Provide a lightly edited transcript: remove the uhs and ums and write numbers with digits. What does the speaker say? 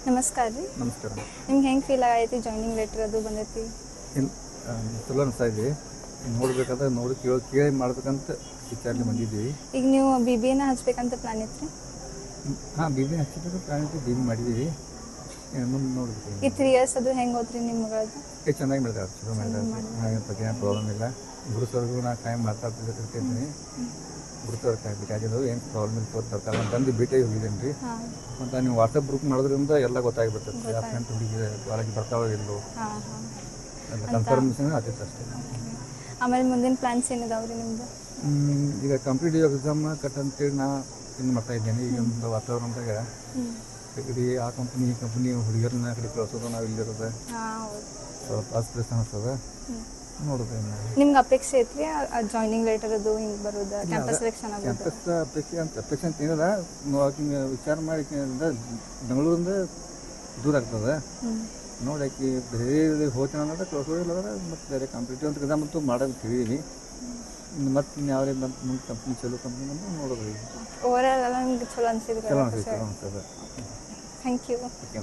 ನಮಸ್ಕಾರ ರೀ. ನಮಸ್ಕಾರ. ನಿಮ್ಗೆ ಹೆಂಗೆ ಫೀಲ್ ಆಗೈತಿ ಜಾಯ್ನಿಂಗ್ ಲೆಟ್ರ್ ಅದು ಬಂದೈತಿ? ಇಲ್ಲ ಚಲೋ ಅನಿಸ್ತಾ ಇದೆ. ನೋಡ್ಬೇಕಾದ್ರೆ ನೋಡಿ ಕೇಳಿ ಮಾಡ್ಬೇಕಂತ ವಿಚಾರಣೆ ಬಂದಿದ್ದೀವಿ. ಈಗ ನೀವು BBA ಹಚ್ಬೇಕಂತ ಪ್ಲಾನ್ ಇತ್ತು? ಹಾಂ, BBA ಹಚ್ಚಿದ್ರೆ ಪ್ಲಾನ್ ಇತ್ತು, BBA ಮಾಡಿದ್ದೀವಿ. ಮುಂದೆ ನೋಡ್ಬೇಕು. ಈ 3 years ಅದು ಹೆಂಗೆ ಹೋದ್ರಿ ನಿಮ್ಮ ಮಗಳದ್ದು? ಚೆನ್ನಾಗಿ ಮಾಡಿದಾರೆ, ಚಲೋ ಮಾಡಿದಾರೆ. ಹಾಗೆ ಬಗ್ಗೆ ಏನು ಪ್ರಾಬ್ಲಮ್ ಇಲ್ಲ. ಗುರುಸರ್ಗೂ ನಾ ಕಾಯಂ ಮಾತಾಡ್ತಿದ್ದೀನಿ. ಗುರುಸರ್ ಬೇಕಾಗಿದ್ದು ಏನು ಪ್ರಾಬ್ಲಮ್ ಇಲ್ಲ, ತೋರ್ತಾರೆ ಅಂತಂದು ಭೇಟಿಯಾಗಿ ಹೋಗಿದ್ದೀನಿ ರೀ. ಮತ್ತು ನೀವು ವಾಟ್ಸಪ್ ಗ್ರೂಪ್ ಮಾಡೋದ್ರಿಂದ ಎಲ್ಲ ಗೊತ್ತಾಗ್ಬಿಡ್ತದೆ. ಯಾವ ಫ್ರೆಂಡ್ ಹುಡುಗಿ ಕಾಲೇಜ್ ಬರ್ತಾವೋ ಇಲ್ಲೋ ಎಲ್ಲ ಕನ್ಫರ್ಮೇಷನ್ ಆಗ್ತೈತೆ ಅಷ್ಟೇ. ಆಮೇಲೆ ಮುಂದಿನ ಪ್ಲಾನ್ಸ್ ಏನಿದಾವೆ ರೀ ನಿಮ್ದು? ಈಗ ಕಾಂಪಿಟೇಟಿವ್ ಎಕ್ಸಾಮ್ ಕಟ್ಟಂತೇಳಿ ನಾ ಇನ್ನು ಮಾಡ್ತಾ ಇದ್ದೇನೆ. ಈಗ ಒಂದು ವಾತಾವರಣದಾಗ ಕಡೆ ಆ ಕಂಪ್ನಿ ಈ ಕಂಪ್ನಿ ಹುಡುಗಿಯರನ್ನ ಕಡೆ ಕಳಿಸೋದು, ನಾವು ಇಲ್ಲಿರೋದು ಸ್ವಲ್ಪ ಆಸ್ಪಿರೇಷನ್ ಅನಿಸ್ತದೆ. ನೋಡೋದು ನಿಮ್ಗೆ ಅಪೇಕ್ಷೆ ಐತ್ರಿ ಜಾಯ್ನಿಂಗ್ ಲೆಟರ್ ಅದು ಹಿಂಗೆ ಬರೋದು, ಕ್ಯಾಂಪಸ್ ಸೆಲೆಕ್ಷನ್ ಆಗೋದು? ಕ್ಯಾಂಪಸ್ ಅಪೇಕ್ಷೆ ಅಂತ ಏನಿಲ್ಲ, ವಿಚಾರ ಮಾಡಿ ಬೆಂಗಳೂರಿಂದ ದೂರ ಆಗ್ತದೆ. ನೋಡಾಕಿ ಬೇರೆ ಹೋಗ್ತೀನಿ ಅನ್ನೋದು ಕಳ್ಸೋದಿಲ್ಲ. ಮತ್ತು ಬೇರೆ ಕಾಂಪಿಟೇಟಿವ್ ಅಂತ ಎಕ್ಸಾಮ್ ಅಂತೂ ಮಾಡೋದು ತಿಳಿದೀನಿ. ಮತ್ತು ಯಾವುದೇ ಬಂತು ಮುಂದೆ ಕಂಪ್ನಿ ಚಲೋ ಕಂಪ್ನಿ ಬಂದು ನೋಡೋದು. ಓವರಾಲ್ ಎಲ್ಲ ನಿಮ್ಗೆ ಚಲೋ ಅನ್ಸಿದ್ರೆ? ಚಲೋ ಅನಿಸ್ತದೆ. Thank you. ಓಕೆ.